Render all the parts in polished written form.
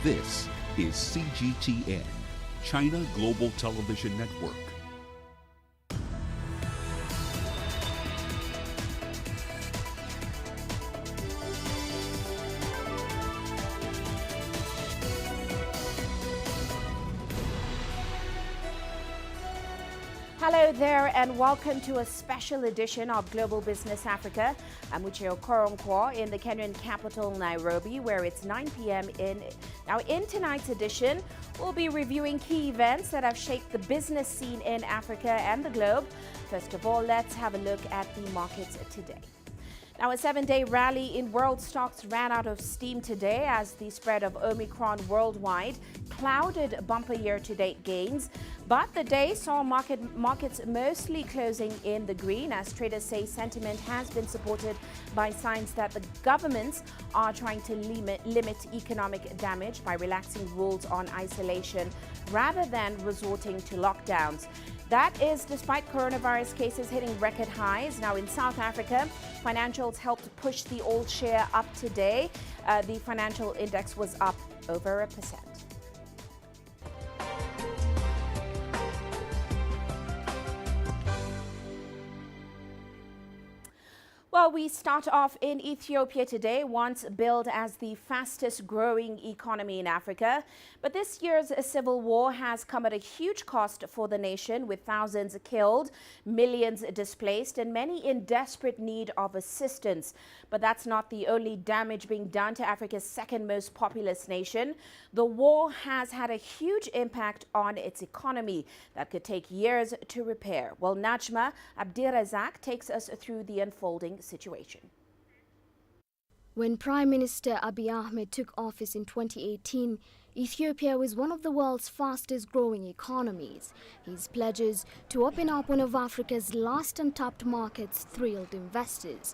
This is CGTN, China Global Television Network. Hello there and welcome to a special edition of Global Business Africa. I'm Uche Okoronkwo in the Kenyan capital, Nairobi, where it's 9 p.m. Now, in tonight's edition, we'll be reviewing key events that have shaped the business scene in Africa and the globe. First of all, let's have a look at the markets today. Now, a 7-day rally in world stocks ran out of steam today as the spread of Omicron worldwide clouded bumper year-to-date gains. But the day saw markets mostly closing in the green as traders say sentiment has been supported by signs that the governments are trying to limit economic damage by relaxing rules on isolation rather than resorting to lockdowns. That is despite coronavirus cases hitting record highs. Now in South Africa, financials helped push the old share up today. The financial index was up over 1%. Well, we start off in Ethiopia today, once billed as the fastest growing economy in Africa. But this year's civil war has come at a huge cost for the nation, with thousands killed, millions displaced, and many in desperate need of assistance. But that's not the only damage being done to Africa's second most populous nation. The war has had a huge impact on its economy that could take years to repair. Well, Najma Abdirazak takes us through the unfolding situation. When Prime Minister Abiy Ahmed took office in 2018, Ethiopia was one of the world's fastest growing economies. His pledges to open up one of Africa's last untapped markets thrilled investors.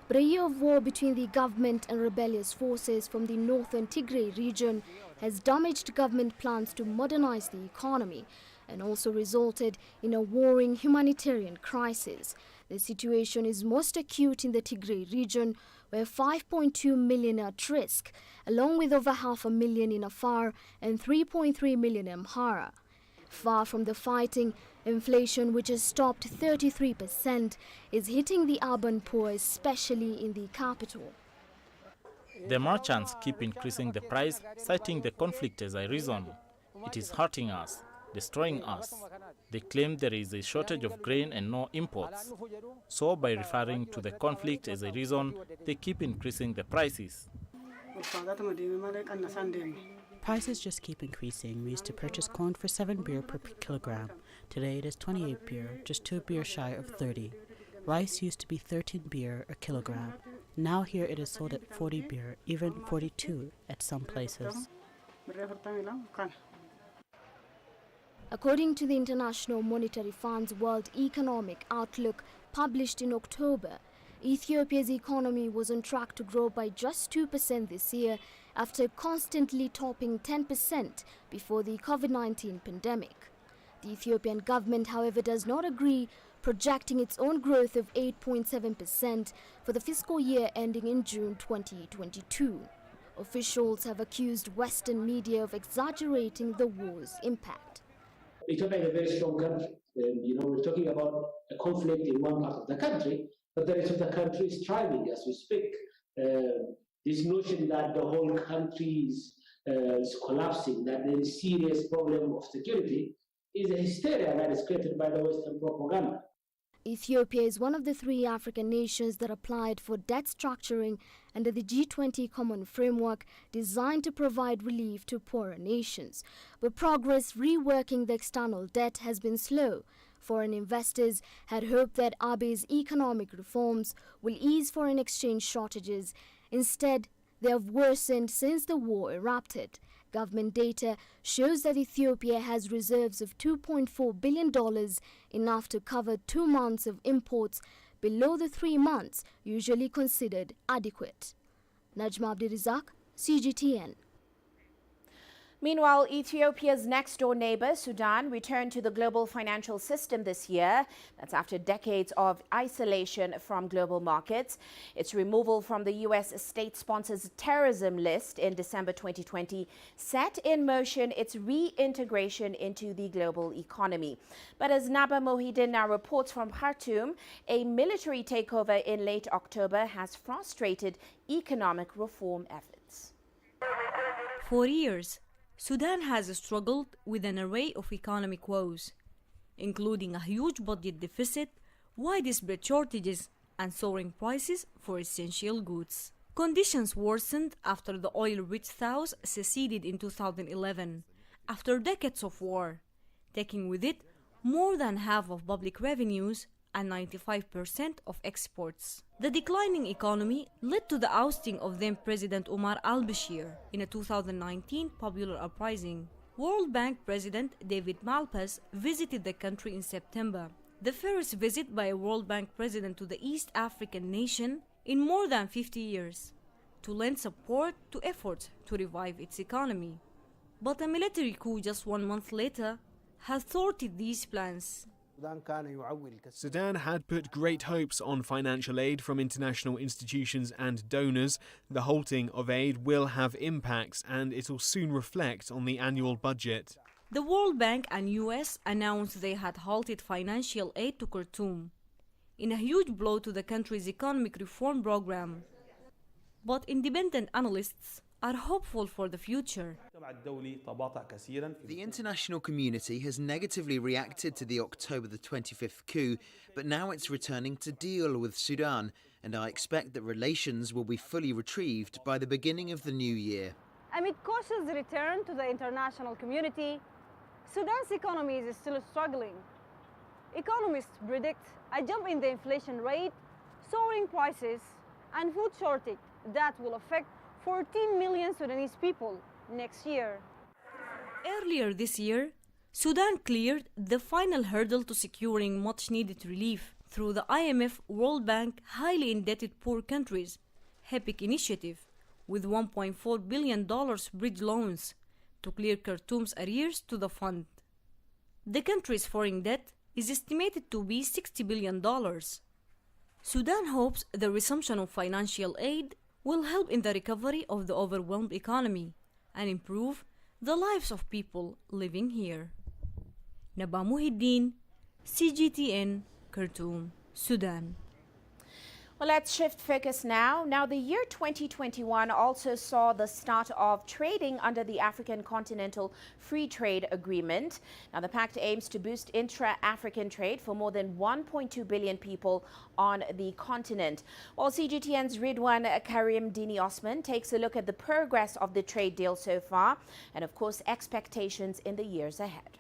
But a year of war between the government and rebellious forces from the northern Tigray region has damaged government plans to modernize the economy and also resulted in a warring humanitarian crisis. The situation is most acute in the Tigray region, where 5.2 million are at risk, along with over 500,000 in Afar and 3.3 million in Amhara. Far from the fighting, inflation, which has stopped 33%, is hitting the urban poor, especially in the capital. The merchants keep increasing the price, citing the conflict as a reason. It is hurting us, destroying us. They claim there is a shortage of grain and no imports. So by referring to the conflict as a reason, they keep increasing the prices. Prices just keep increasing. We used to purchase corn for 7 birr per kilogram. Today it is 28 birr, just 2 birr shy of 30. Rice used to be 13 birr a kilogram. Now here it is sold at 40 birr, even 42 at some places. According to the International Monetary Fund's World Economic Outlook published in October, Ethiopia's economy was on track to grow by just 2% this year after constantly topping 10% before the COVID-19 pandemic. The Ethiopian government, however, does not agree, projecting its own growth of 8.7% for the fiscal year ending in June 2022. Officials have accused Western media of exaggerating the war's impact. Ethiopia is a very strong country. We're talking about a conflict in one part of the country, but the rest of the country is thriving as we speak. This notion that the whole country is collapsing, that there is serious problem of security, is a hysteria that is created by the Western propaganda. Ethiopia is one of the 3 African nations that applied for debt structuring under the G20 Common Framework designed to provide relief to poorer nations. But progress reworking the external debt has been slow. Foreign investors had hoped that Abiy's economic reforms will ease foreign exchange shortages. Instead, they have worsened since the war erupted. Government data shows that Ethiopia has reserves of $2.4 billion, enough to cover 2 months of imports, below the 3 months usually considered adequate. Najma Abdirazak, CGTN. Meanwhile, Ethiopia's next-door neighbor, Sudan, returned to the global financial system this year. That's after decades of isolation from global markets. Its removal from the U.S. state-sponsored terrorism list in December 2020 set in motion its reintegration into the global economy. But as Naba Mohidin now reports from Khartoum, a military takeover in late October has frustrated economic reform efforts. For years, Sudan has struggled with an array of economic woes, including a huge budget deficit, widespread shortages, and soaring prices for essential goods. Conditions worsened after the oil-rich South seceded in 2011, after decades of war, taking with it more than half of public revenues and 95% of exports. The declining economy led to the ousting of then-President Omar al-Bashir in a 2019 popular uprising. World Bank President David Malpass visited the country in September, the first visit by a World Bank president to the East African nation in more than 50 years, to lend support to efforts to revive its economy. But a military coup just 1 month later has thwarted these plans. Sudan had put great hopes on financial aid from international institutions and donors. The halting of aid will have impacts, and it'll soon reflect on the annual budget. The World Bank and US announced they had halted financial aid to Khartoum, in a huge blow to the country's economic reform program. But independent analysts are hopeful for the future. The international community has negatively reacted to the October the 25th coup, but now it's returning to deal with Sudan, and I expect that relations will be fully retrieved by the beginning of the new year. Amid cautious return to the international community, Sudan's economy is still struggling. Economists predict a jump in the inflation rate, soaring prices, and food shortage that will affect 14 million Sudanese people next year. Earlier this year, Sudan cleared the final hurdle to securing much-needed relief through the IMF World Bank Highly Indebted Poor Countries HEPIC initiative, with $1.4 billion bridge loans to clear Khartoum's arrears to the fund. The country's foreign debt is estimated to be $60 billion. Sudan hopes the resumption of financial aid will help in the recovery of the overwhelmed economy and improve the lives of people living here. Naba Mohidin, CGTN, Khartoum, Sudan. Well, let's shift focus now. Now, the year 2021 also saw the start of trading under the African Continental Free Trade Agreement. Now, the pact aims to boost intra-African trade for more than 1.2 billion people on the continent. Well, CGTN's Ridwan Karim Dini Osman takes a look at the progress of the trade deal so far and, of course, expectations in the years ahead.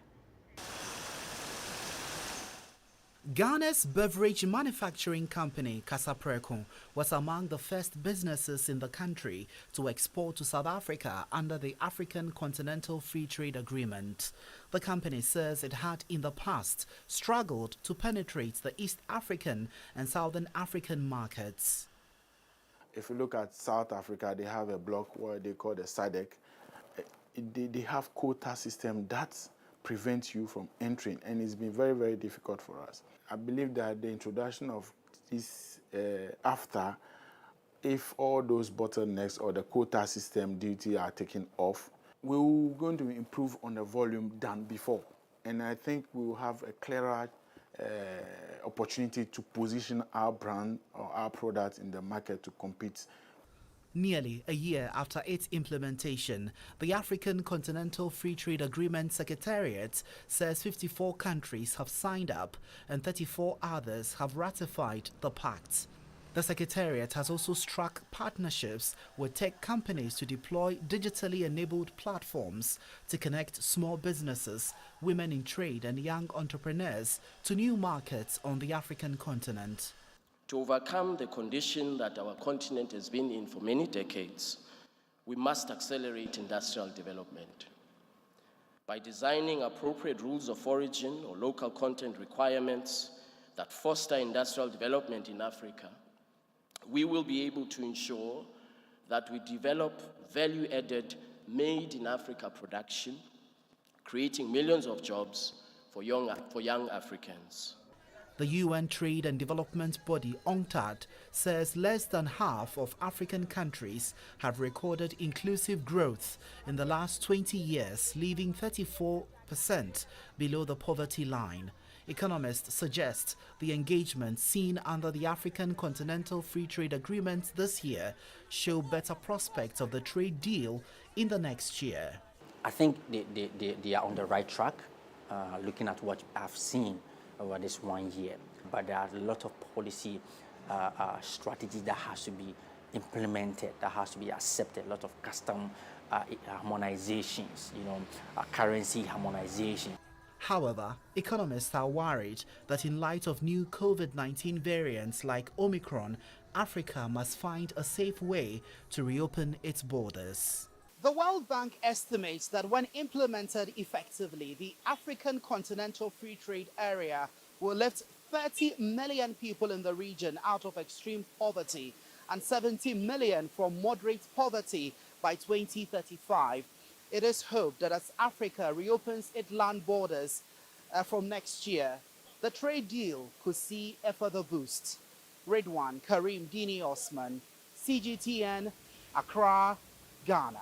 Ghana's beverage manufacturing company, Casapreco, was among the first businesses in the country to export to South Africa under the African Continental Free Trade Agreement. The company says it had in the past struggled to penetrate the East African and Southern African markets. If you look at South Africa, they have a block where they call the SADC. They have quota system that prevents you from entering, and it's been very, very difficult for us. I believe that the introduction of this after, if all those bottlenecks or the quota system duty are taken off, we're going to improve on the volume than before. And I think we will have a clearer opportunity to position our brand or our product in the market to compete. Nearly a year after its implementation, the African Continental Free Trade Agreement Secretariat says 54 countries have signed up and 34 others have ratified the pact. The Secretariat has also struck partnerships with tech companies to deploy digitally enabled platforms to connect small businesses, women in trade and young entrepreneurs to new markets on the African continent. To overcome the condition that our continent has been in for many decades, we must accelerate industrial development. By designing appropriate rules of origin or local content requirements that foster industrial development in Africa, we will be able to ensure that we develop value-added made in Africa production, creating millions of jobs for young Africans. The UN Trade and Development Body, UNCTAD, says less than half of African countries have recorded inclusive growth in the last 20 years, leaving 34% below the poverty line. Economists suggest the engagement seen under the African Continental Free Trade Agreement this year show better prospects of the trade deal in the next year. I think they are on the right track, looking at what I've seen over this 1 year. But there are a lot of policy strategies that has to be implemented, that has to be accepted, a lot of custom harmonizations, currency harmonization. However, economists are worried that in light of new COVID-19 variants like Omicron, Africa must find a safe way to reopen its borders. The World Bank estimates that when implemented effectively, the African Continental Free Trade Area will lift 30 million people in the region out of extreme poverty and 70 million from moderate poverty by 2035. It is hoped that as Africa reopens its land borders from next year, the trade deal could see a further boost. Ridwan Karim Dini Osman, CGTN, Accra, Ghana.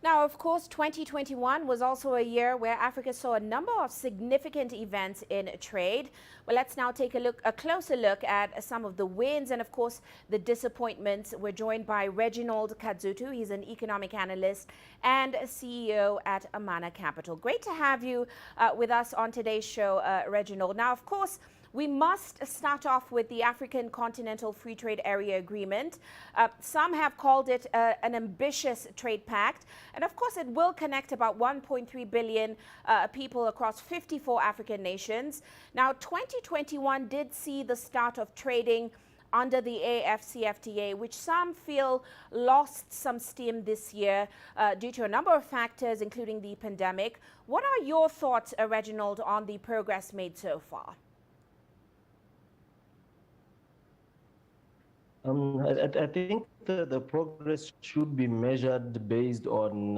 Now, of course, 2021 was also a year where Africa saw a number of significant events in trade. Well, let's now take a closer look at some of the wins and, of course, the disappointments. We're joined by Reginald Kadzutu. He's an economic analyst and CEO at Amana Capital. Great to have you with us on today's show, Reginald. Now, of course, we must start off with the African Continental Free Trade Area Agreement. Some have called it an ambitious trade pact. And of course, it will connect about 1.3 billion people across 54 African nations. Now, 2021 did see the start of trading under the AFCFTA, which some feel lost some steam this year due to a number of factors, including the pandemic. What are your thoughts, Reginald, on the progress made so far? I think the progress should be measured based on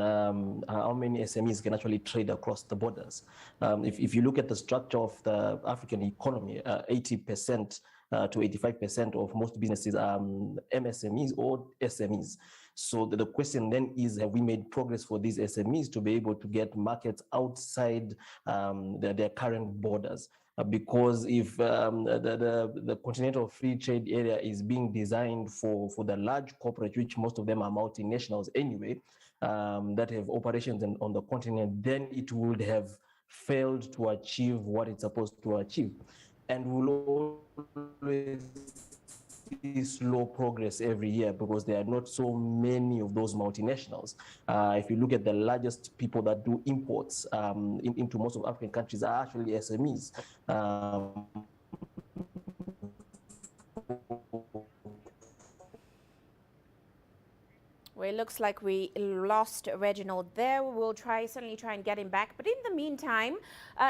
how many SMEs can actually trade across the borders. If you look at the structure of the African economy, 80% to 85% of most businesses are MSMEs or SMEs. So the question then is, have we made progress for these SMEs to be able to get markets outside their current borders? Because if the Continental Free Trade Area is being designed for the large corporate, which most of them are multinationals anyway, that have operations on the continent, then it would have failed to achieve what it's supposed to achieve. And we'll always see slow progress every year because there are not so many of those multinationals. If you look at the largest people that do imports into most of African countries are actually SMEs. Well, it looks like we lost Reginald there. We'll certainly try and get him back. But in the meantime,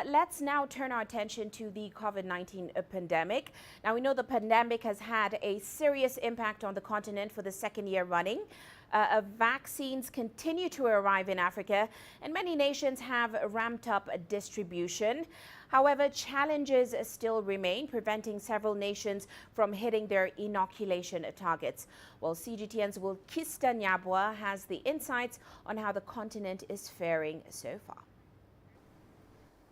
let's now turn our attention to the COVID-19 pandemic. Now, we know the pandemic has had a serious impact on the continent for the second year running. Vaccines continue to arrive in Africa, and many nations have ramped up distribution. However, challenges still remain, preventing several nations from hitting their inoculation targets. Well, CGTN's Wilkista Nyabwa has the insights on how the continent is faring so far.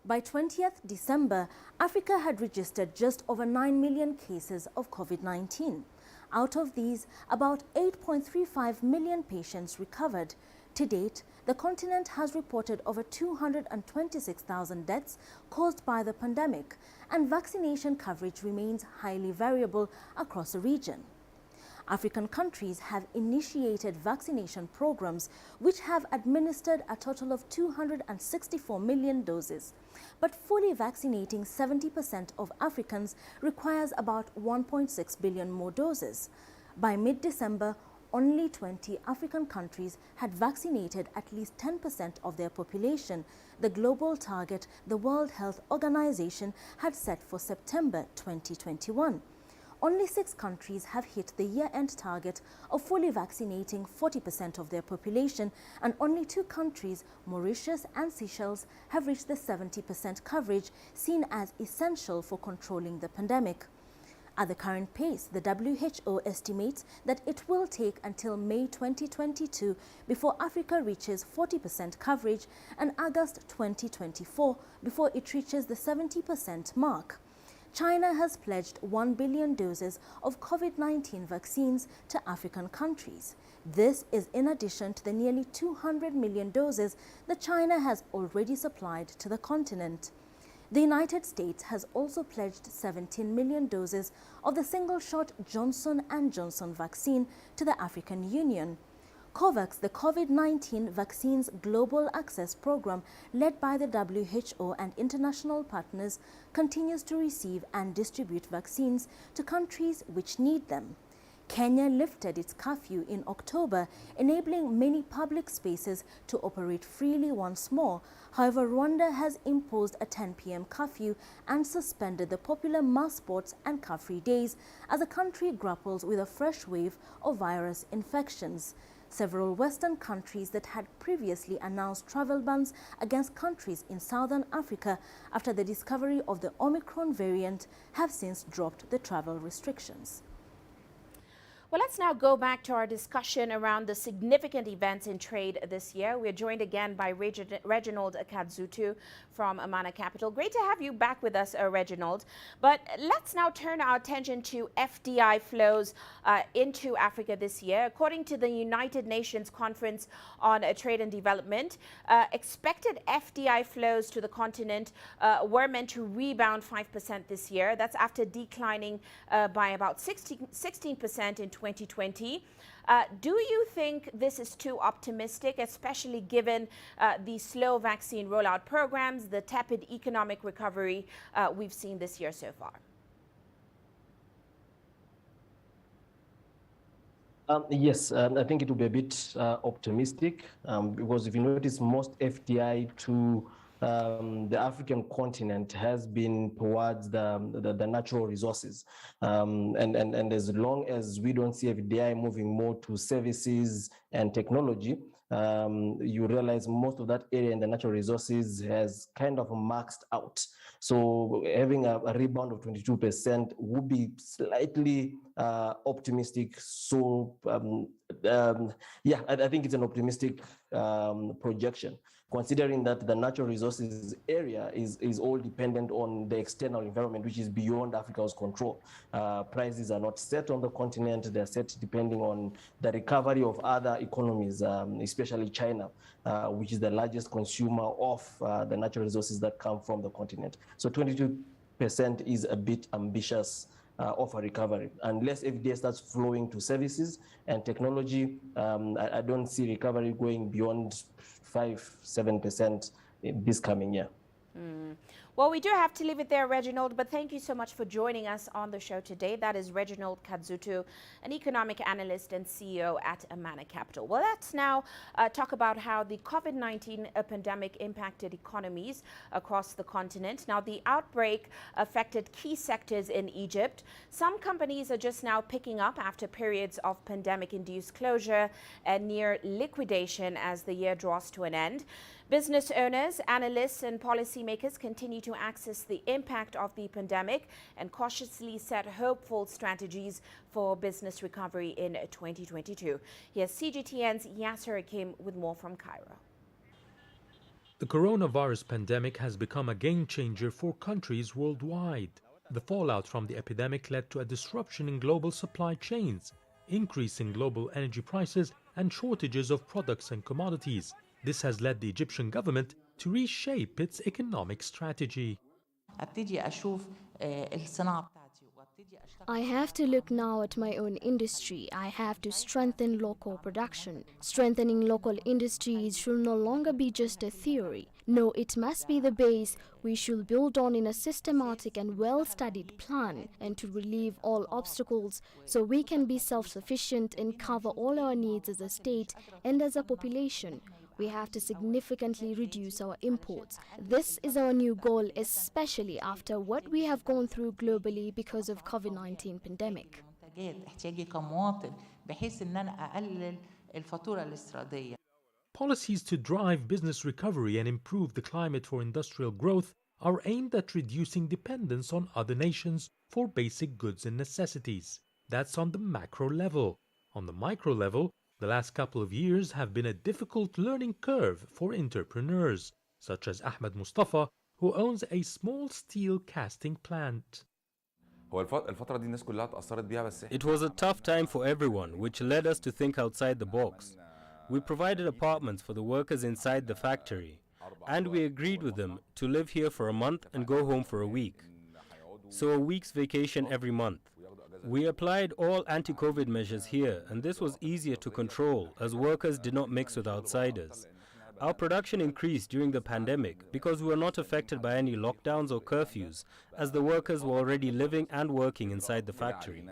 By 20th December, Africa had registered just over 9 million cases of COVID-19. Out of these, about 8.35 million patients recovered. To date, the continent has reported over 226,000 deaths caused by the pandemic, and vaccination coverage remains highly variable across the region. African countries have initiated vaccination programs which have administered a total of 264 million doses. But fully vaccinating 70% of Africans requires about 1.6 billion more doses. By mid-December, only 20 African countries had vaccinated at least 10% of their population, the global target the World Health Organization had set for September 2021. only 6 countries have hit the year-end target of fully vaccinating 40% of their population, and only 2 countries, Mauritius and Seychelles, have reached the 70% coverage seen as essential for controlling the pandemic. At the current pace, the WHO estimates that it will take until May 2022 before Africa reaches 40% coverage and August 2024 before it reaches the 70% mark. China has pledged 1 billion doses of COVID-19 vaccines to African countries. This is in addition to the nearly 200 million doses that China has already supplied to the continent. The United States has also pledged 17 million doses of the single-shot Johnson & Johnson vaccine to the African Union. COVAX, the COVID-19 Vaccines Global Access Program led by the WHO and international partners, continues to receive and distribute vaccines to countries which need them. Kenya lifted its curfew in October, enabling many public spaces to operate freely once more. However, Rwanda has imposed a 10 p.m. curfew and suspended the popular mass sports and car-free days as the country grapples with a fresh wave of virus infections. Several Western countries that had previously announced travel bans against countries in Southern Africa after the discovery of the Omicron variant have since dropped the travel restrictions. Well, let's now go back to our discussion around the significant events in trade this year. We're joined again by Reginald Kadzutu from Amana Capital. Great to have you back with us, Reginald. But let's now turn our attention to FDI flows into Africa this year. According to the United Nations Conference on Trade and Development, expected FDI flows to the continent were meant to rebound 5% this year. That's after declining by about 16% in 2020. Do you think this is too optimistic, especially given the slow vaccine rollout programs, the tepid economic recovery we've seen this year so far? Yes, I think it will be a bit optimistic because if you notice, most FDI to the African continent has been towards the natural resources. And as long as we don't see FDI moving more to services and technology, you realize most of that area in the natural resources has kind of maxed out. So having a rebound of 22% would be slightly optimistic. So yeah, I think it's an optimistic projection, considering that the natural resources area is all dependent on the external environment, which is beyond Africa's control. Prices are not set on the continent, they're set depending on the recovery of other economies, especially China, which is the largest consumer of the natural resources that come from the continent. So 22% is a bit ambitious of a recovery. Unless FDI starts flowing to services and technology, I don't see recovery going beyond 5-7% this coming year. Well, we do have to leave it there, Reginald, but thank you so much for joining us on the show today. That is Reginald Kadzutu, an economic analyst and CEO at Amana Capital. Well, let's now talk about how the COVID-19 pandemic impacted economies across the continent. Now, the outbreak affected key sectors in Egypt. Some companies are just now picking up after periods of pandemic-induced closure and near liquidation as the year draws to an end. Business owners, analysts, and policymakers continue to assess the impact of the pandemic and cautiously set hopeful strategies for business recovery in 2022. Here's CGTN's Yasser Hakim with more from Cairo. The coronavirus pandemic has become a game changer for countries worldwide. The fallout from the epidemic led to a disruption in global supply chains, increase in global energy prices, and shortages of products and commodities. This has led the Egyptian government to reshape its economic strategy. I have to look now at my own industry. I have to strengthen local production. Strengthening local industries should no longer be just a theory. No, it must be the base we should build on in a systematic and well-studied plan, and to relieve all obstacles so we can be self-sufficient and cover all our needs as a state and as a population. We have to significantly reduce our imports. This is our new goal, especially after what we have gone through globally because of COVID-19 pandemic. Policies to drive business recovery and improve the climate for industrial growth are aimed at reducing dependence on other nations for basic goods and necessities. That's on the macro level. On the micro level, the last couple of years have been a difficult learning curve for entrepreneurs, such as Ahmed Mustafa, who owns a small steel casting plant. It was a tough time for everyone, which led us to think outside the box. We provided apartments for the workers inside the factory, and we agreed with them to live here for a month and go home for a week. So a week's vacation every month. We applied all anti-COVID measures here, and this was easier to control as workers did not mix with outsiders. Our production increased during the pandemic because we were not affected by any lockdowns or curfews, as the workers were already living and working inside the factory.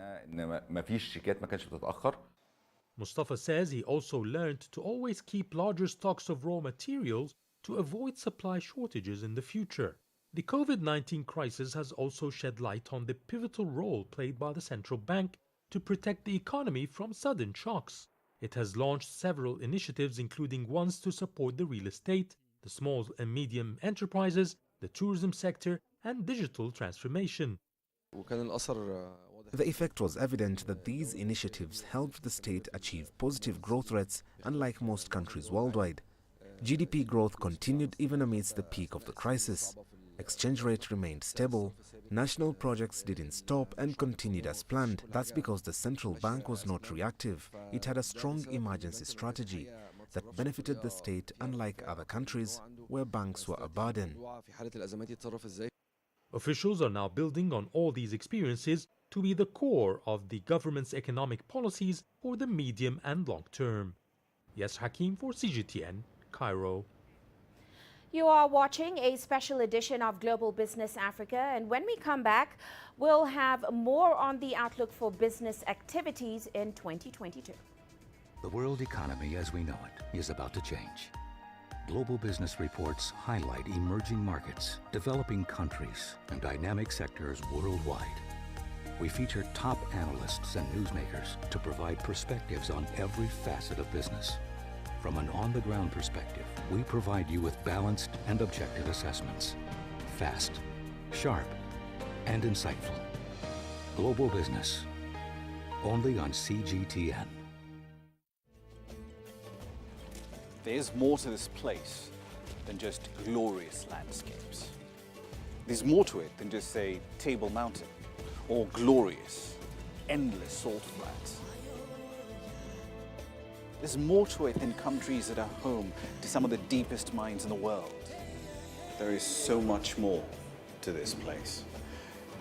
Mustafa says he also learned to always keep larger stocks of raw materials to avoid supply shortages in the future. The COVID-19 crisis has also shed light on the pivotal role played by the central bank to protect the economy from sudden shocks. It has launched several initiatives, including ones to support the real estate, the small and medium enterprises, the tourism sector, and digital transformation. The effect was evident that these initiatives helped the state achieve positive growth rates, unlike most countries worldwide. GDP growth continued even amidst the peak of the crisis. Exchange rate remained stable, national projects didn't stop and continued as planned. That's because the central bank was not reactive. It had a strong emergency strategy that benefited the state, unlike other countries where banks were a burden. Officials are now building on all these experiences to be the core of the government's economic policies for the medium and long term. Yes Hakim for CGTN, Cairo. You are watching a special edition of Global Business Africa, and when we come back, we'll have more on the outlook for business activities in 2022. The world economy as we know it is about to change. Global business reports highlight emerging markets, developing countries, and dynamic sectors worldwide. We feature top analysts and newsmakers to provide perspectives on every facet of business. From an on-the-ground perspective, we provide you with balanced and objective assessments. Fast, sharp, and insightful. Global Business, only on CGTN. There's more to this place than just glorious landscapes. There's more to it than just, say, Table Mountain or glorious, endless salt flats. There's more to it than countries that are home to some of the deepest mines in the world. There is so much more to this place,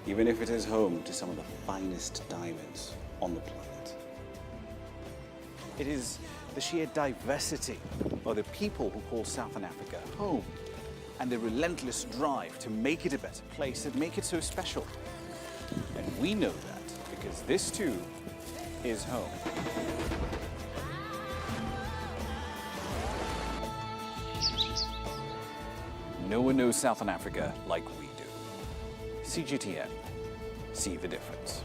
even if it is home to some of the finest diamonds on the planet. It is the sheer diversity of the people who call Southern Africa home and the relentless drive to make it a better place that make it so special. And we know that because this too is home. No one knows Southern Africa like we do. CGTN, see the difference.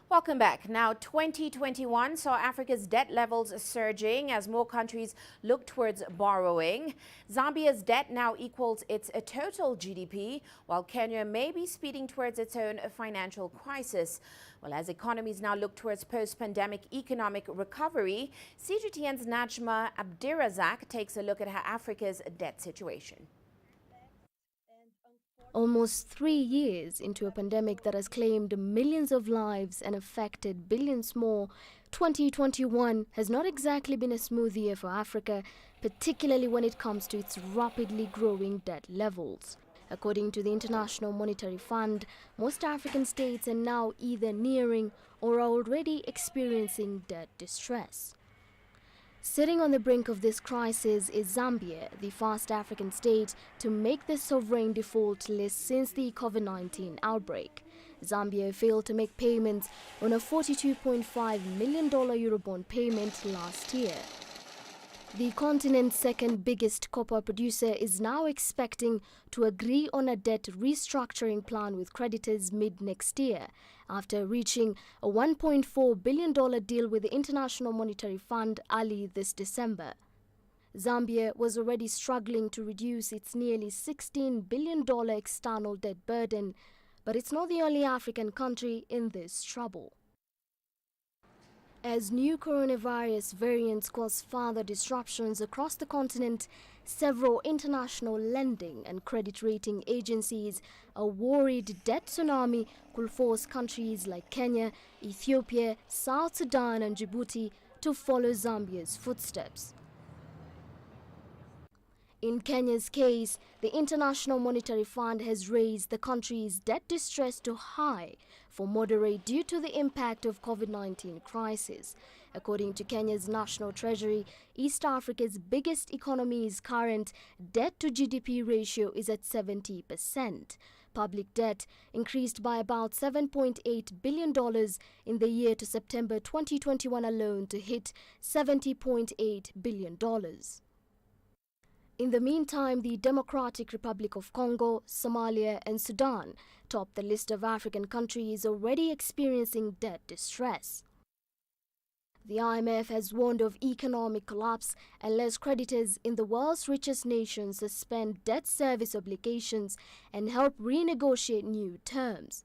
Welcome back. Now, 2021 saw Africa's debt levels surging as more countries look towards borrowing. Zambia's debt now equals its total GDP, while Kenya may be speeding towards its own financial crisis. Well, as economies now look towards post-pandemic economic recovery, CGTN's Najma Abdirazak takes a look at Africa's debt situation. Almost 3 years into a pandemic that has claimed millions of lives and affected billions more, 2021 has not exactly been a smooth year for Africa, particularly when it comes to its rapidly growing debt levels. According to the International Monetary Fund, most African states are now either nearing or are already experiencing debt distress. Sitting on the brink of this crisis is Zambia, the first African state to make the sovereign default list since the COVID-19 outbreak. Zambia failed to make payments on a $42.5 million Eurobond payment last year. The continent's second biggest copper producer is now expecting to agree on a debt restructuring plan with creditors mid-next year, after reaching a $1.4 billion deal with the International Monetary Fund early this December. Zambia was already struggling to reduce its nearly $16 billion external debt burden, but it's not the only African country in this trouble. As new coronavirus variants cause further disruptions across the continent, several international lending and credit rating agencies are worried debt tsunami could force countries like Kenya, Ethiopia, South Sudan and Djibouti to follow Zambia's footsteps. In Kenya's case, the International Monetary Fund has raised the country's debt distress to high for moderate due to the impact of COVID-19 crisis. According to Kenya's National Treasury, East Africa's biggest economy's current debt to GDP ratio is at 70%. Public debt increased by about $7.8 billion in the year to September 2021 alone to hit $70.8 billion. In the meantime, the Democratic Republic of Congo, Somalia and Sudan top the list of African countries already experiencing debt distress. The IMF has warned of economic collapse unless creditors in the world's richest nations suspend debt service obligations and help renegotiate new terms.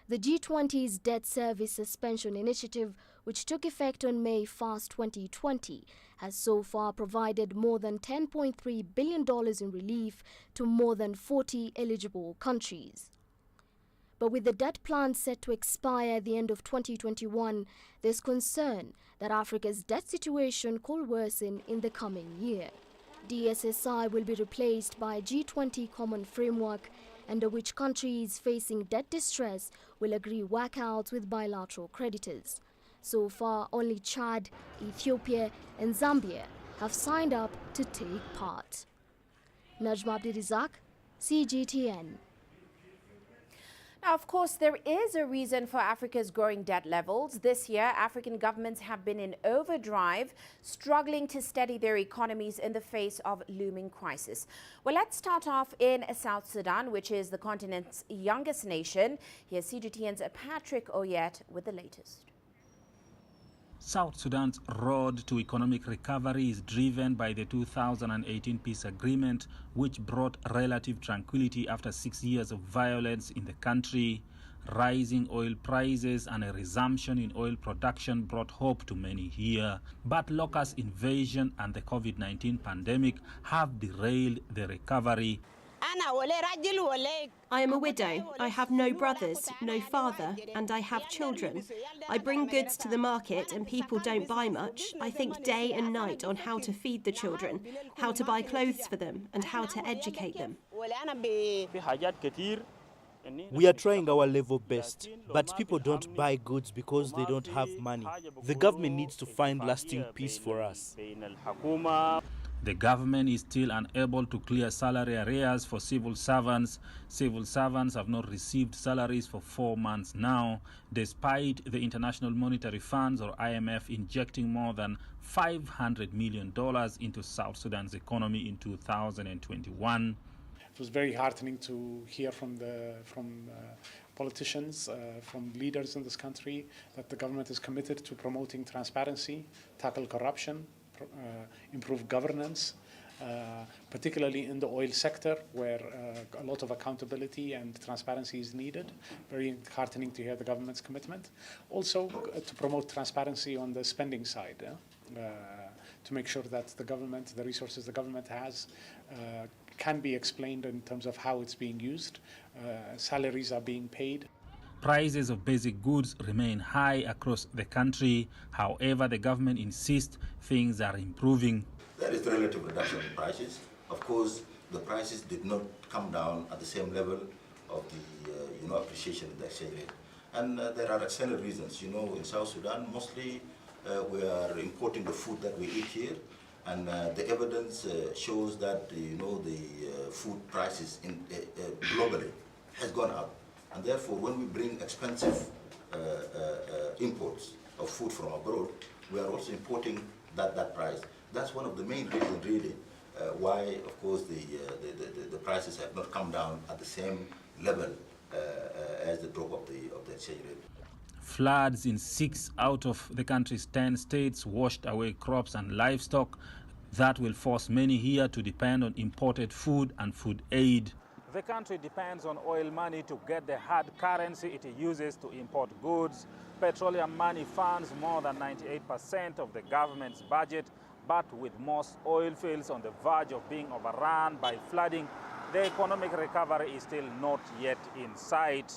The G20's debt service suspension initiative, which took effect on May 1, 2020, has so far provided more than $10.3 billion in relief to more than 40 eligible countries. But with the debt plan set to expire at the end of 2021, there's concern that Africa's debt situation could worsen in the coming year. DSSI will be replaced by a G20 common framework under which countries facing debt distress will agree workouts with bilateral creditors. So far, only Chad, Ethiopia and Zambia have signed up to take part. Najma Abdirizak, CGTN. Now, of course, there is a reason for Africa's growing debt levels. This year, African governments have been in overdrive, struggling to steady their economies in the face of looming crisis. Well, let's start off in South Sudan, which is the continent's youngest nation. Here's CGTN's Patrick Oyet with the latest. South Sudan's road to economic recovery is driven by the 2018 peace agreement, which brought relative tranquility after 6 years of violence in the country. Rising oil prices and a resumption in oil production brought hope to many here. But locust invasion and the COVID-19 pandemic have derailed the recovery. I am a widow. I have no brothers, no father, and I have children. I bring goods to the market and people don't buy much. I think day and night on how to feed the children, how to buy clothes for them, and how to educate them. We are trying our level best, but people don't buy goods because they don't have money. The government needs to find lasting peace for us. The government is still unable to clear salary arrears for civil servants. Civil servants have not received salaries for 4 months now, despite the International Monetary Fund or IMF injecting more than $500 million into South Sudan's economy in 2021. It was very heartening to hear from politicians, from leaders in this country, that the government is committed to promoting transparency, tackle corruption, improve governance, particularly in the oil sector, where a lot of accountability and transparency is needed. Very heartening to hear the government's commitment. Also, to promote transparency on the spending side, to make sure that the government, the resources the government has, can be explained in terms of how it's being used. Salaries are being paid. Prices of basic goods remain high across the country. However, the government insists things are improving. There is relative reduction in prices. Of course, the prices did not come down at the same level of the appreciation of the exchange rate. And there are external reasons. In South Sudan, mostly we are importing the food that we eat here, and the evidence shows that the food prices globally has gone up, and therefore when we bring expensive imports of food from abroad, we are also importing that price. That's one of the main reasons, really, why, of course, the prices have not come down at the same level as the drop of the exchange rate. Floods in 6 out of the country's 10 states washed away crops and livestock. That will force many here to depend on imported food and food aid. The country depends on oil money to get the hard currency it uses to import goods. Petroleum money funds more than 98% of the government's budget, but with most oil fields on the verge of being overrun by flooding, the economic recovery is still not yet in sight.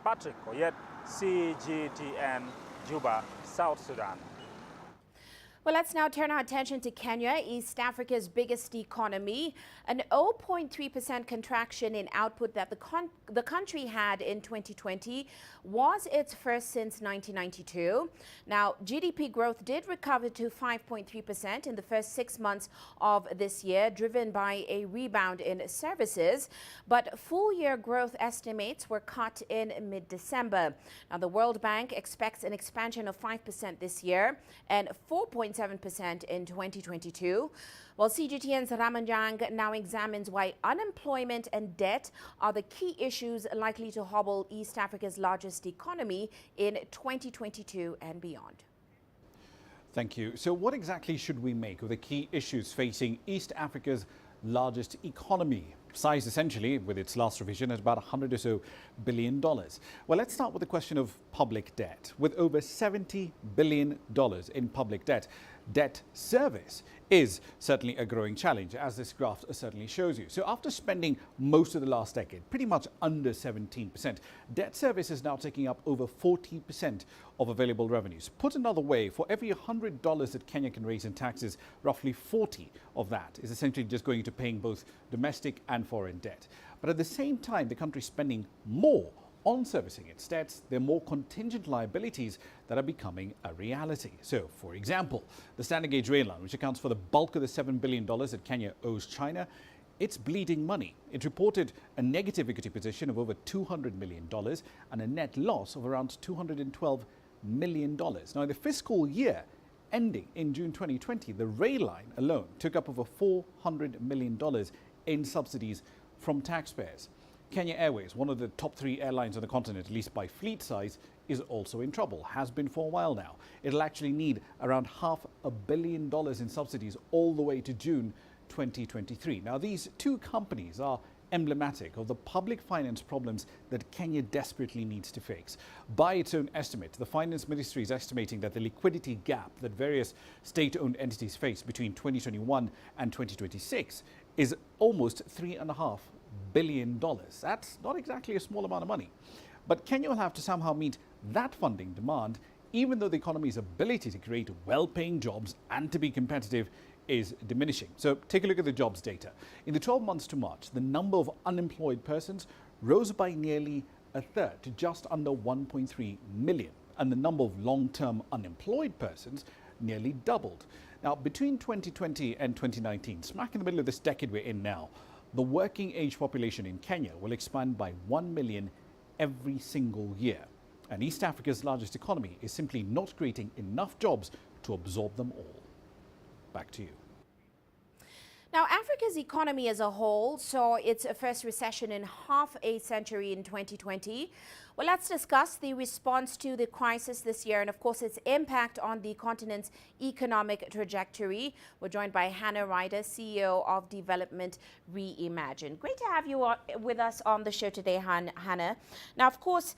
Patrick Koyet, CGTN, Juba, South Sudan. Well, let's now turn our attention to Kenya, East Africa's biggest economy. An 0.3% contraction in output that the country had in 2020 was its first since 1992. Now, GDP growth did recover to 5.3% in the first 6 months of this year, driven by a rebound in services. But full-year growth estimates were cut in mid-December. Now, the World Bank expects an expansion of 5% this year and 4.7% in 2022. While CGTN's Ramanjang now examines why unemployment and debt are the key issues likely to hobble East Africa's largest economy in 2022 and beyond. Thank you. So what exactly should we make of the key issues facing East Africa's largest economy, sized essentially with its last revision at about $100 or so billion? Well, let's start with the question of public debt. With over $70 billion in public debt, debt service is certainly a growing challenge, as this graph certainly shows you. So after spending most of the last decade, pretty much under 17%, debt service is now taking up over 40% of available revenues. Put another way, for every $100 that Kenya can raise in taxes, roughly 40 of that is essentially just going to paying both domestic and foreign debt. But at the same time, the country's spending more on servicing its debts. There are more contingent liabilities that are becoming a reality. So, for example, the standard gauge rail line, which accounts for the bulk of the $7 billion that Kenya owes China, it's bleeding money. It reported a negative equity position of over $200 million and a net loss of around $212 million. Now, in the fiscal year ending in June 2020, the rail line alone took up over $400 million in subsidies from taxpayers. Kenya Airways, one of the top 3 airlines on the continent, at least by fleet size, is also in trouble, has been for a while now. It'll actually need around $500 million in subsidies all the way to June 2023. Now, these two companies are emblematic of the public finance problems that Kenya desperately needs to fix. By its own estimate, the Finance Ministry is estimating that the liquidity gap that various state-owned entities face between 2021 and 2026 is almost $3.5 billion. That's not exactly a small amount of money. But Kenya will have to somehow meet that funding demand, even though the economy's ability to create well-paying jobs and to be competitive is diminishing. So take a look at the jobs data. In the 12 months to March, the number of unemployed persons rose by nearly a third to just under 1.3 million. And the number of long-term unemployed persons nearly doubled. Now, between 2020 and 2019, smack in the middle of this decade we're in now, the working age population in Kenya will expand by 1 million every single year. And East Africa's largest economy is simply not creating enough jobs to absorb them all. Back to you. Now, Africa's economy as a whole saw its first recession in half a century in 2020. Well, let's discuss the response to the crisis this year and, of course, its impact on the continent's economic trajectory. We're joined by Hannah Ryder, CEO of Development Reimagined. Great to have you with us on the show today, Hannah. Now, of course,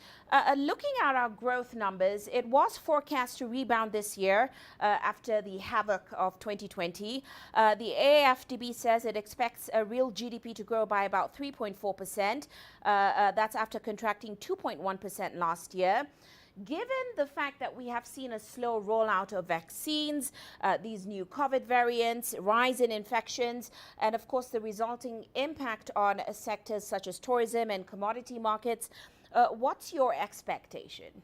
looking at our growth numbers, it was forecast to rebound this year after the havoc of 2020. The AFDB says it expects a real GDP to grow by about 3.4%. That's after contracting 2.1% last year. Given the fact that we have seen a slow rollout of vaccines, these new COVID variants, rise in infections, and of course the resulting impact on sectors such as tourism and commodity markets, what's your expectation?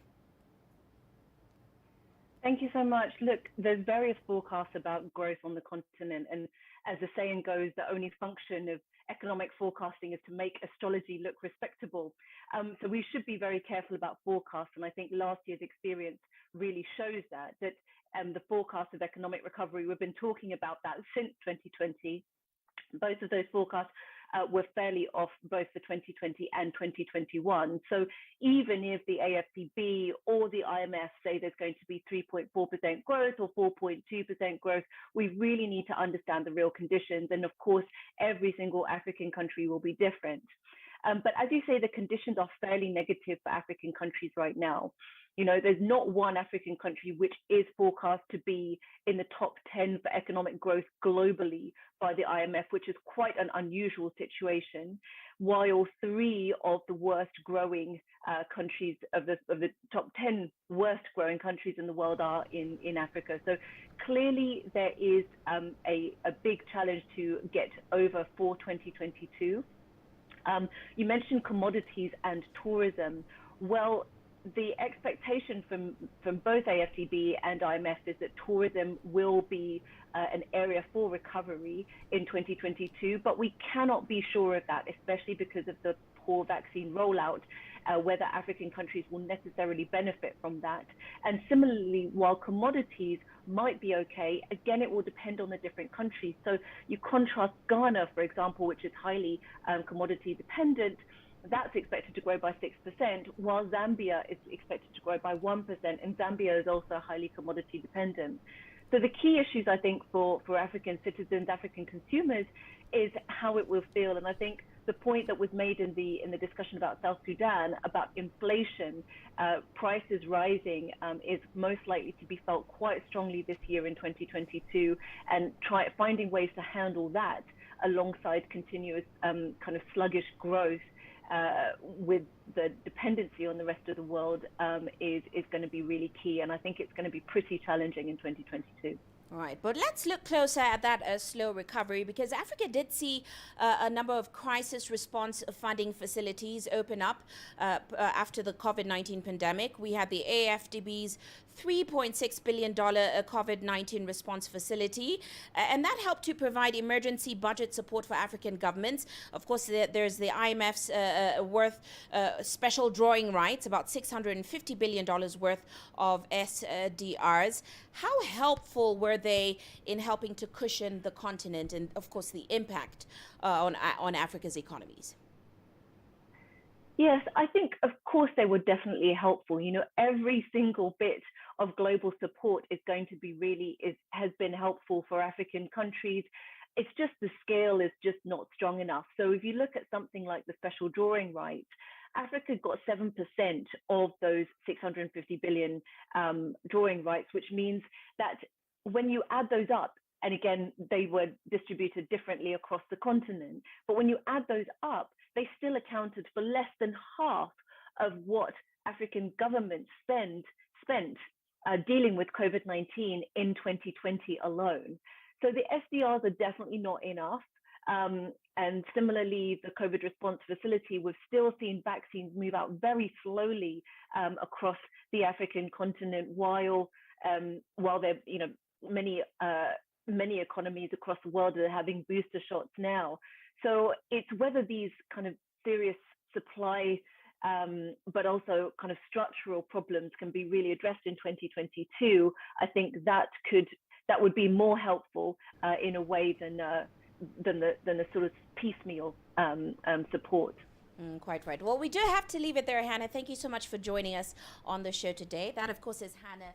Thank you so much. Look, there's various forecasts about growth on the continent, and as the saying goes, the only function of economic forecasting is to make astrology look respectable. So we should be very careful about forecasts, and I think last year's experience really shows that the forecast of economic recovery, we've been talking about that since 2020. Both of those forecasts were fairly off both for 2020 and 2021. So even if the AFCB or the IMF say there's going to be 3.4% growth or 4.2% growth, we really need to understand the real conditions. And of course, every single African country will be different. But as you say, the conditions are fairly negative for African countries right now. You know, there's not one African country which is forecast to be in the top 10 for economic growth globally by the IMF, which is quite an unusual situation, while 3 of the worst growing countries of the top 10 worst growing countries in the world are in Africa. So clearly there is a big challenge to get over for 2022. You mentioned commodities and tourism. Well, the expectation from both AFCB and IMF is that tourism will be an area for recovery in 2022, but we cannot be sure of that, especially because of the poor vaccine rollout, whether African countries will necessarily benefit from that. And similarly, while commodities might be okay, again, it will depend on the different countries. So you contrast Ghana, for example, which is highly commodity dependent. That's expected to grow by 6%, while Zambia is expected to grow by 1%, and Zambia is also highly commodity dependent. So the key issues, I think, for African citizens, African consumers, is how it will feel. And I think the point that was made in the discussion about South Sudan about inflation, prices rising, is most likely to be felt quite strongly this year in 2022, and finding ways to handle that alongside continuous kind of sluggish growth. With the dependency on the rest of the world is going to be really key, and I think it's going to be pretty challenging in 2022. Right, but let's look closer at that slow recovery, because Africa did see a number of crisis response funding facilities open up after the COVID-19 pandemic. We had the AFDB's $3.6 billion COVID-19 response facility, and that helped to provide emergency budget support for African governments. Of course, there's the IMF's worth special drawing rights, about $650 billion worth of SDRs. How helpful were they in helping to cushion the continent and, of course, the impact on Africa's economies? Yes, I think, of course, they were definitely helpful. You know, every single bit of global support is going to be has been helpful for African countries. It's just the scale is just not strong enough. So if you look at something like the special drawing rights, Africa got 7% of those 650 billion drawing rights, which means that when you add those up, and again, they were distributed differently across the continent, but when you add those up, they still accounted for less than half of what African governments spent dealing with COVID-19 in 2020 alone. So the SDRs are definitely not enough. And similarly, the COVID response facility, we've still seen vaccines move out very slowly across the African continent, while there, you know, many economies across the world are having booster shots now. So it's whether these kind of serious supply, but also kind of structural problems can be really addressed in 2022. I think that would be more helpful in a way than the sort of piecemeal support. Quite right. Well, we do have to leave it there, Hannah. Thank you so much for joining us on the show today. That, of course, is Hannah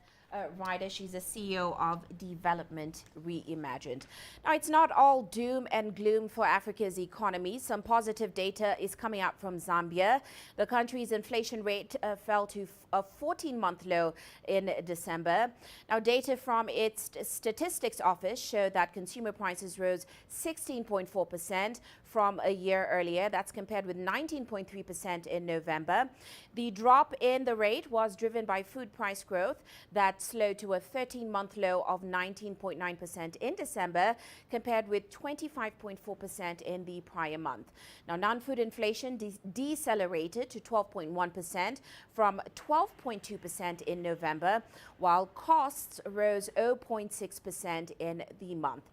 Ryder. She's the CEO of Development Reimagined. Now, it's not all doom and gloom for Africa's economy. Some positive data is coming out from Zambia. The country's inflation rate fell to a 14-month low in December. Now, data from its statistics office show that consumer prices rose 16.4%. from a year earlier. That's compared with 19.3% in November. The drop in the rate was driven by food price growth that slowed to a 13-month low of 19.9% in December, compared with 25.4% in the prior month. Now, non-food inflation decelerated to 12.1% from 12.2% in November, while costs rose 0.6% in the month.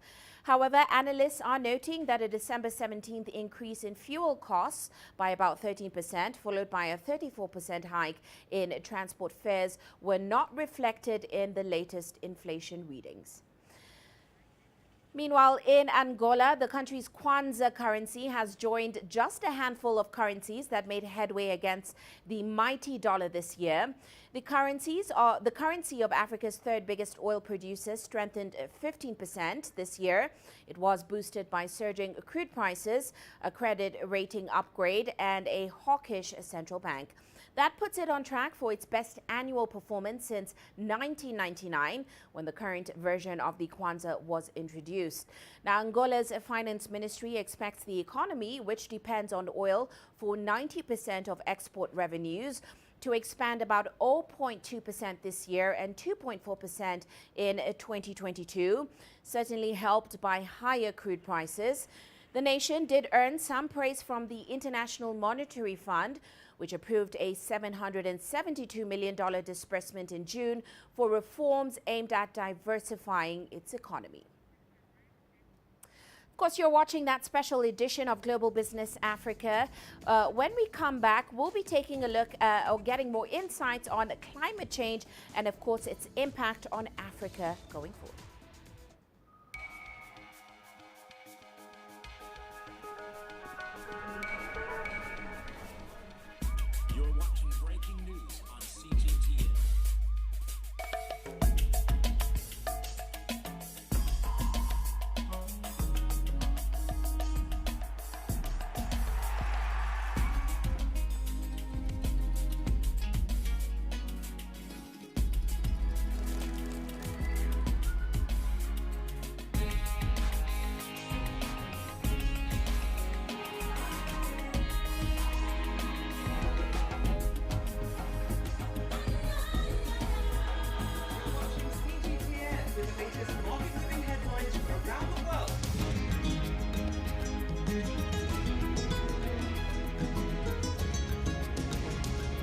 However, analysts are noting that a December 17th increase in fuel costs by about 13%, followed by a 34% hike in transport fares, were not reflected in the latest inflation readings. Meanwhile, in Angola, the country's Kwanza currency has joined just a handful of currencies that made headway against the mighty dollar this year. The currency of Africa's third biggest oil producer strengthened 15% this year. It was boosted by surging crude prices, a credit rating upgrade, and a hawkish central bank. That puts it on track for its best annual performance since 1999, when the current version of the Kwanza was introduced. Now, Angola's finance ministry expects the economy, which depends on oil for 90% of export revenues, to expand about 0.2% this year and 2.4% in 2022, certainly helped by higher crude prices. The nation did earn some praise from the International Monetary Fund, which approved a $772 million disbursement in June for reforms aimed at diversifying its economy. Of course, you're watching that special edition of Global Business Africa. When we come back, we'll be taking a look or getting more insights on climate change and, of course, its impact on Africa going forward. You're watching breaking news on CGTN.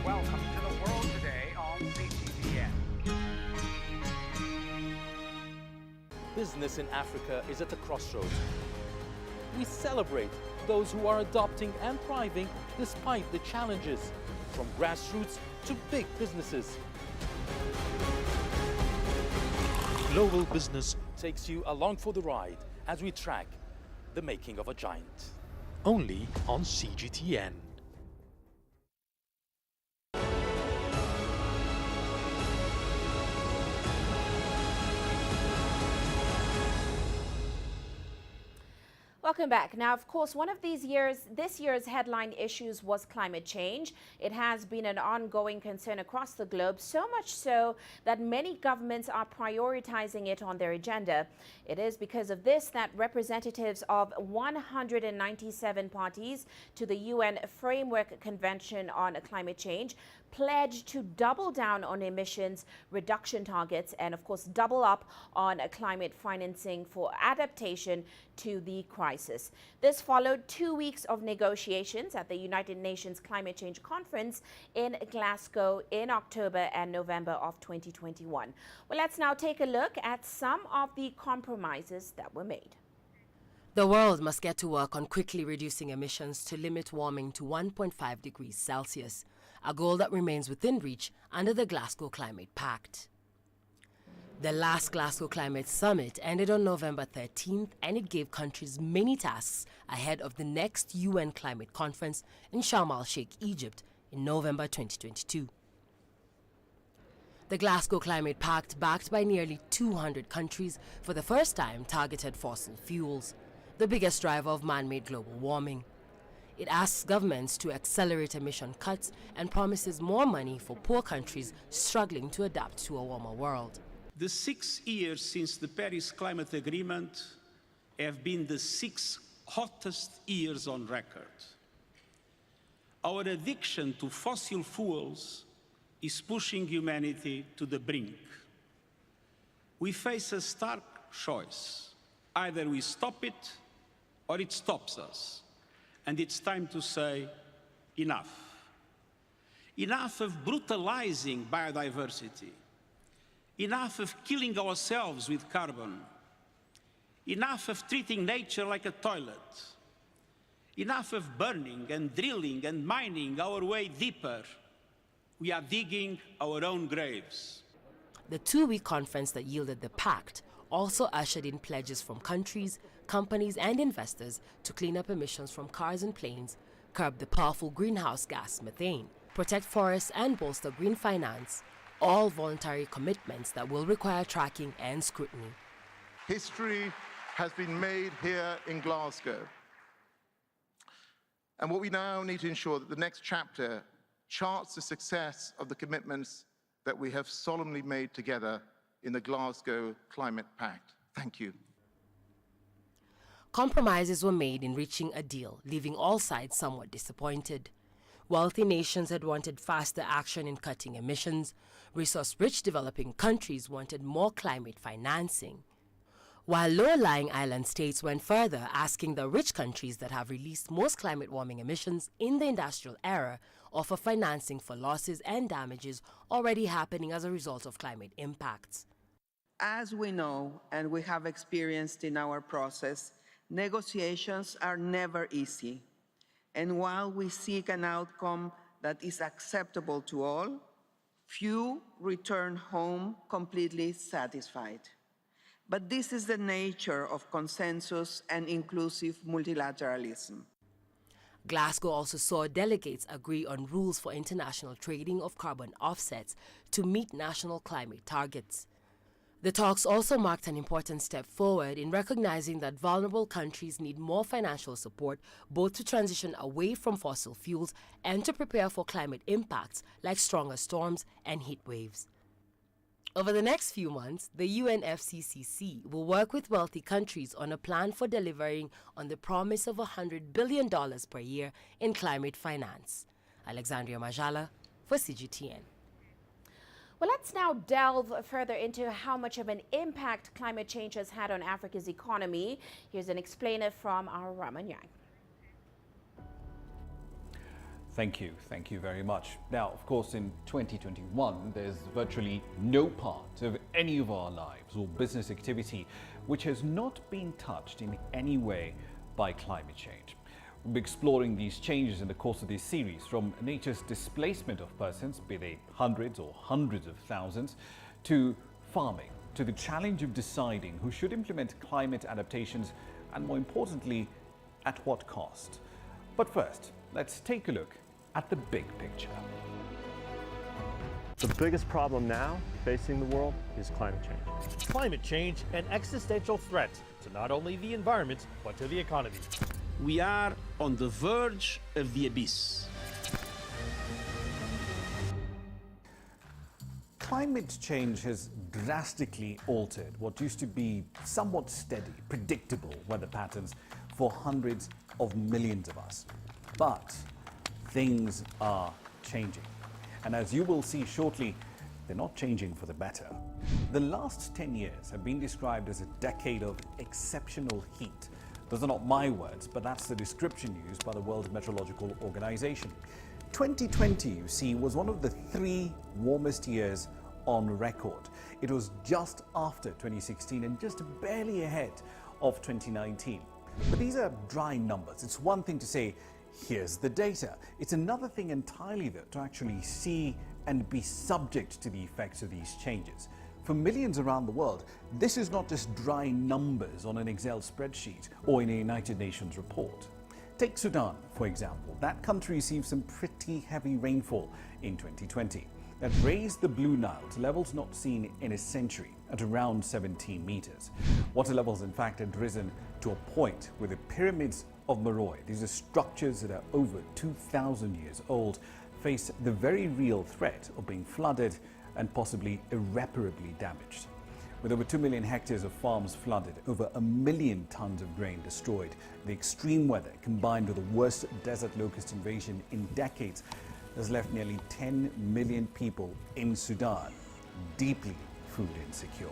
Welcome to the world today on CGTN. Business in Africa is at a crossroads. We celebrate those who are adopting and thriving despite the challenges, from grassroots to big businesses. Global Business takes you along for the ride as we track the making of a giant. Only on CGTN. Welcome back. Now, of course, one of this year's headline issues was climate change. It has been an ongoing concern across the globe, so much so that many governments are prioritizing it on their agenda. It is because of this that representatives of 197 parties to the UN Framework Convention on Climate Change pledged to double down on emissions reduction targets and, of course, double up on climate financing for adaptation to the crisis. This followed 2 weeks of negotiations at the United Nations Climate Change Conference in Glasgow in October and November of 2021. Well, let's now take a look at some of the compromises that were made. The world must get to work on quickly reducing emissions to limit warming to 1.5 degrees Celsius, a goal that remains within reach under the Glasgow Climate Pact. The last Glasgow Climate Summit ended on November 13th, and it gave countries many tasks ahead of the next UN Climate Conference in Sharm el-Sheikh, Egypt in November 2022. The Glasgow Climate Pact, backed by nearly 200 countries, for the first time targeted fossil fuels, the biggest driver of man-made global warming. It asks governments to accelerate emission cuts and promises more money for poor countries struggling to adapt to a warmer world. The 6 years since the Paris Climate Agreement have been the 6 hottest years on record. Our addiction to fossil fuels is pushing humanity to the brink. We face a stark choice. Either we stop it or it stops us. And it's time to say, enough. Enough of brutalizing biodiversity. Enough of killing ourselves with carbon. Enough of treating nature like a toilet. Enough of burning and drilling and mining our way deeper. We are digging our own graves. The two-week conference that yielded the pact also ushered in pledges from countries, companies and investors to clean up emissions from cars and planes, curb the powerful greenhouse gas methane, protect forests and bolster green finance, all voluntary commitments that will require tracking and scrutiny. History has been made here in Glasgow. And what we now need to ensure that the next chapter charts the success of the commitments that we have solemnly made together in the Glasgow Climate Pact. Thank you. Compromises were made in reaching a deal, leaving all sides somewhat disappointed. Wealthy nations had wanted faster action in cutting emissions. Resource-rich developing countries wanted more climate financing. While lower-lying island states went further, asking the rich countries that have released most climate-warming emissions in the industrial era offer financing for losses and damages already happening as a result of climate impacts. As we know, and we have experienced in our process, negotiations are never easy. And while we seek an outcome that is acceptable to all, few return home completely satisfied. But this is the nature of consensus and inclusive multilateralism. Glasgow also saw delegates agree on rules for international trading of carbon offsets to meet national climate targets. The talks also marked an important step forward in recognizing that vulnerable countries need more financial support both to transition away from fossil fuels and to prepare for climate impacts like stronger storms and heat waves. Over the next few months, the UNFCCC will work with wealthy countries on a plan for delivering on the promise of $100 billion per year in climate finance. Alexandria Majala for CGTN. Well, let's now delve further into how much of an impact climate change has had on Africa's economy. Here's an explainer from our Raman Yang. Thank you very much. Now, of course, in 2021, there's virtually no part of any of our lives or business activity which has not been touched in any way by climate change. We'll be exploring these changes in the course of this series, from nature's displacement of persons, be they hundreds or hundreds of thousands, to farming, to the challenge of deciding who should implement climate adaptations, and more importantly, at what cost. But first, let's take a look at the big picture. The biggest problem now facing the world is climate change. Climate change, an existential threat to not only the environment, but to the economy. We are on the verge of the abyss. Climate change has drastically altered what used to be somewhat steady, predictable weather patterns for hundreds of millions of us. But things are changing. And as you will see shortly, they're not changing for the better. The last 10 years have been described as a decade of exceptional heat. Those are not my words, but that's the description used by the World Meteorological Organization. 2020, you see, was one of the 3 warmest years on record. It was just after 2016 and just barely ahead of 2019. But these are dry numbers. It's one thing to say, here's the data. It's another thing entirely, though, to actually see and be subject to the effects of these changes. For millions around the world, this is not just dry numbers on an Excel spreadsheet or in a United Nations report. Take Sudan, for example. That country received some pretty heavy rainfall in 2020 that raised the Blue Nile to levels not seen in a century at around 17 meters. Water levels, in fact, had risen to a point where the pyramids of Meroe, these are structures that are over 2,000 years old, face the very real threat of being flooded and possibly irreparably damaged. With over 2 million hectares of farms flooded, over 1 million tons of grain destroyed, the extreme weather combined with the worst desert locust invasion in decades has left nearly 10 million people in Sudan deeply food insecure.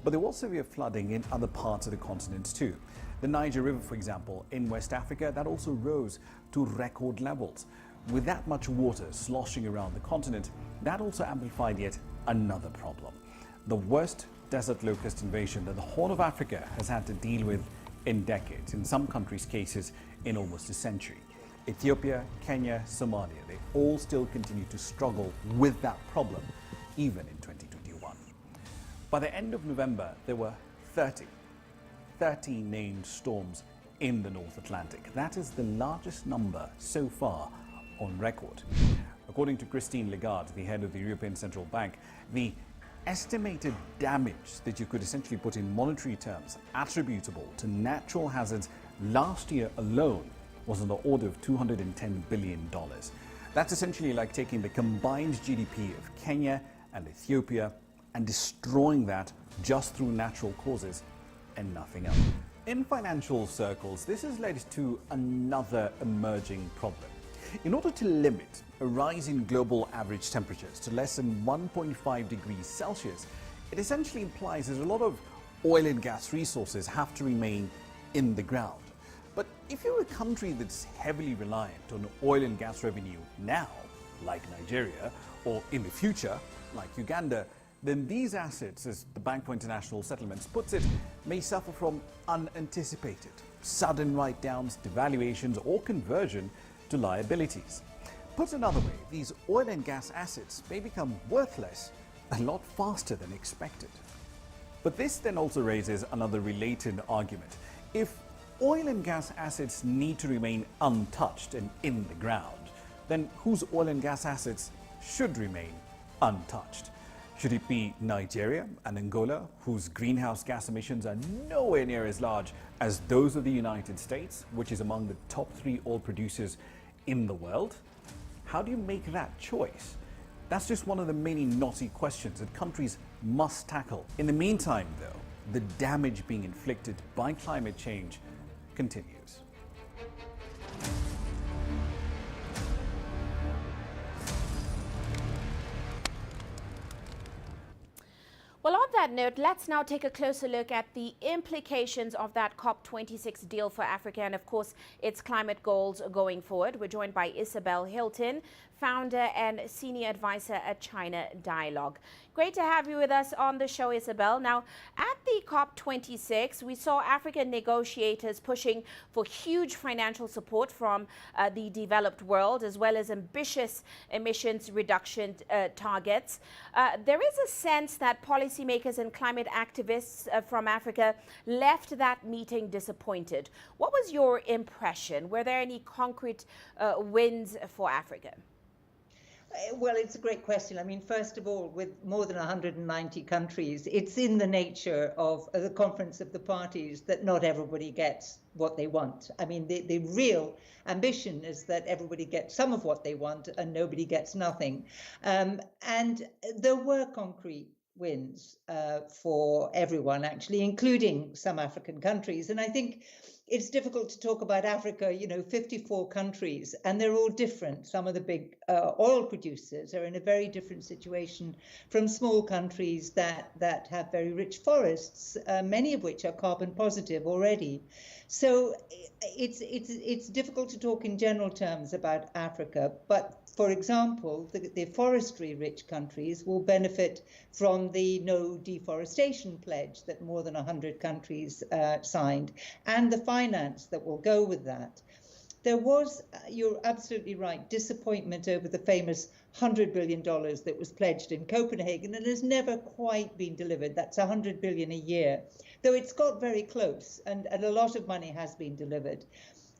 But there was severe flooding in other parts of the continent too. The Niger River, for example, in West Africa, that also rose to record levels. With that much water sloshing around the continent, that also amplified yet another problem. The worst desert locust invasion that the Horn of Africa has had to deal with in decades, in some countries' cases in almost a century. Ethiopia, Kenya, Somalia, they all still continue to struggle with that problem, even in 2021. By the end of November, there were 30 named storms in the North Atlantic. That is the largest number so far on record. According to Christine Lagarde, the head of the European Central Bank, the estimated damage that you could essentially put in monetary terms attributable to natural hazards last year alone was on the order of $210 billion. That's essentially like taking the combined GDP of Kenya and Ethiopia and destroying that just through natural causes and nothing else. In financial circles, this has led to another emerging problem. In order to limit a rise in global average temperatures to less than 1.5 degrees Celsius, it essentially implies that a lot of oil and gas resources have to remain in the ground. But if you're a country that's heavily reliant on oil and gas revenue now, like Nigeria, or in the future, like Uganda, then these assets, as the Bank for International Settlements puts it, may suffer from unanticipated, sudden write-downs, devaluations, or conversion to liabilities. Put another way, these oil and gas assets may become worthless a lot faster than expected. But this then also raises another related argument. If oil and gas assets need to remain untouched and in the ground, then whose oil and gas assets should remain untouched? Should it be Nigeria and Angola, whose greenhouse gas emissions are nowhere near as large as those of the United States, which is among the top 3 oil producers in the world? How do you make that choice? That's just one of the many knotty questions that countries must tackle. In the meantime, though, the damage being inflicted by climate change continues. Well, on that note, let's now take a closer look at the implications of that COP26 deal for Africa and, of course, its climate goals going forward. We're joined by Isabel Hilton, founder and senior advisor at China Dialogue. Great to have you with us on the show, Isabel. Now, at the COP26, we saw African negotiators pushing for huge financial support from the developed world, as well as ambitious emissions reduction targets. There is a sense that policymakers and climate activists from Africa left that meeting disappointed. What was your impression? Were there any concrete wins for Africa? Well, it's a great question. I mean, first of all, with more than 190 countries, it's in the nature of the Conference of the Parties that not everybody gets what they want. I mean, the real ambition is that everybody gets some of what they want and nobody gets nothing. And there were concrete wins for everyone, actually, including some African countries. And I think it's difficult to talk about Africa, 54 countries, and they're all different. Some of the big oil producers are in a very different situation from small countries that have very rich forests, many of which are carbon positive already. So it's difficult to talk in general terms about Africa, but for example, the forestry-rich countries will benefit from the no deforestation pledge that more than 100 countries signed, and the finance that will go with that. There was, you're absolutely right, disappointment over the famous $100 billion that was pledged in Copenhagen and has never quite been delivered. That's $100 billion a year, though it's got very close, and a lot of money has been delivered.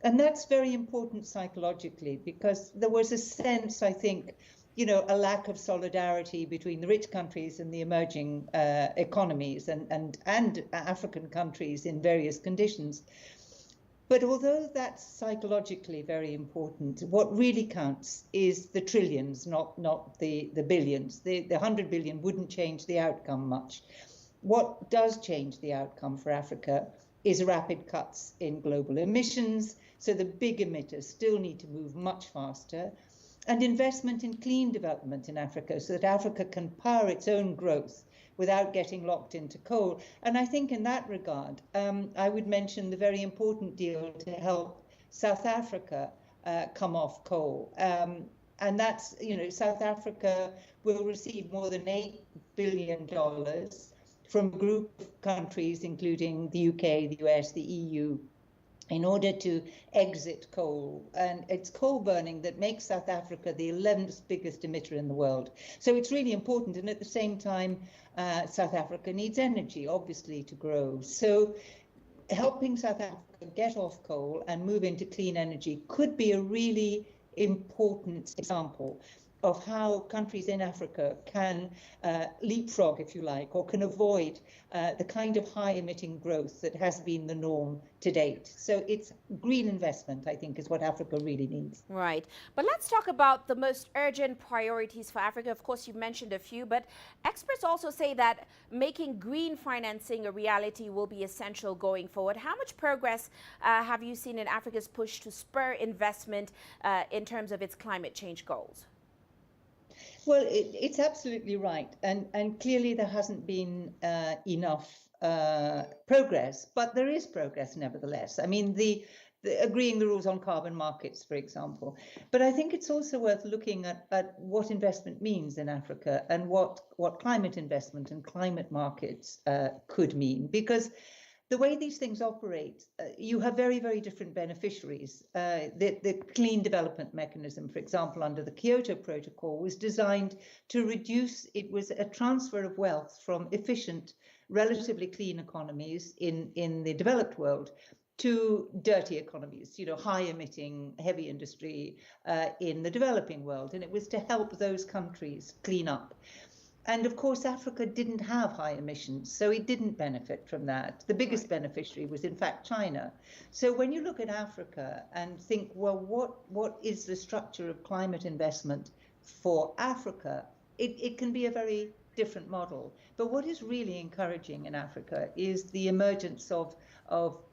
And that's very important psychologically, because there was a sense, I think, a lack of solidarity between the rich countries and the emerging economies and African countries in various conditions. But although that's psychologically very important, what really counts is the trillions, not the billions. The 100 billion wouldn't change the outcome much. What does change the outcome for Africa is rapid cuts in global emissions. So the big emitters still need to move much faster, and investment in clean development in Africa so that Africa can power its own growth without getting locked into coal. And I think in that regard, I would mention the very important deal to help South Africa come off coal. And that's, South Africa will receive more than $8 billion from a group of countries, including the UK, the US, the EU, in order to exit coal. And it's coal burning that makes South Africa the 11th biggest emitter in the world. So it's really important. And at the same time, South Africa needs energy, obviously, to grow. So helping South Africa get off coal and move into clean energy could be a really important example of how countries in Africa can leapfrog, if you like, or can avoid the kind of high-emitting growth that has been the norm to date. So it's green investment, I think, is what Africa really needs. Right. But let's talk about the most urgent priorities for Africa. Of course, you've mentioned a few, but experts also say that making green financing a reality will be essential going forward. How much progress have you seen in Africa's push to spur investment in terms of its climate change goals? Well, it's absolutely right. And clearly there hasn't been enough progress, but there is progress nevertheless. I mean, the agreeing the rules on carbon markets, for example. But I think it's also worth looking at what investment means in Africa and what climate investment and climate markets could mean. Because the way these things operate, you have very, very different beneficiaries. The clean development mechanism, for example, under the Kyoto Protocol, was designed to reduce, it was a transfer of wealth from efficient, relatively clean economies in the developed world to dirty economies, high-emitting, heavy industry in the developing world. And it was to help those countries clean up. And of course, Africa didn't have high emissions, so it didn't benefit from that. The biggest beneficiary was, in fact, China. So when you look at Africa and think, well, what is the structure of climate investment for Africa? It can be a very different model. But what is really encouraging in Africa is the emergence of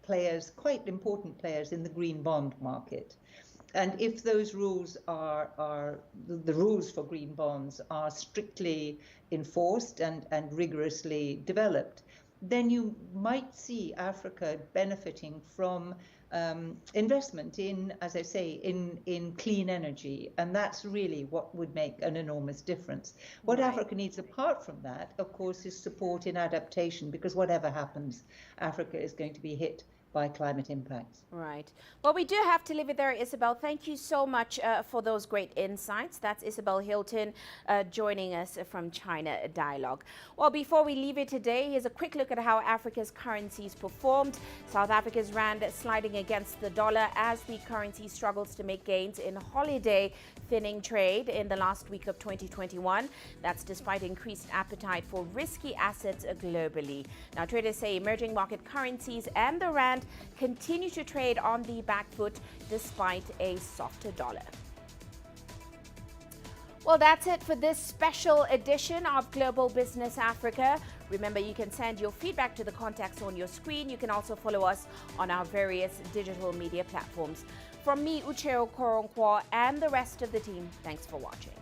players, quite important players in the green bond market. And if those rules the rules for green bonds are strictly enforced and rigorously developed, then you might see Africa benefiting from investment in, as I say, in clean energy. And that's really what would make an enormous difference. What Africa needs apart from that, of course, is support in adaptation, because whatever happens, Africa is going to be hit by climate impacts. Right. Well, we do have to leave it there, Isabel. Thank you so much for those great insights. That's Isabel Hilton joining us from China Dialogue. Well, before we leave it today, here's a quick look at how Africa's currencies performed. South Africa's rand sliding against the dollar as the currency struggles to make gains in holiday thinning trade in the last week of 2021. That's despite increased appetite for risky assets globally. Now, traders say emerging market currencies and the rand continue to trade on the back foot despite a softer dollar. Well, that's it for this special edition of Global Business Africa. Remember, you can send your feedback to the contacts on your screen. You can also follow us on our various digital media platforms. From me, Uche Okoronkwo, and the rest of the team, thanks for watching.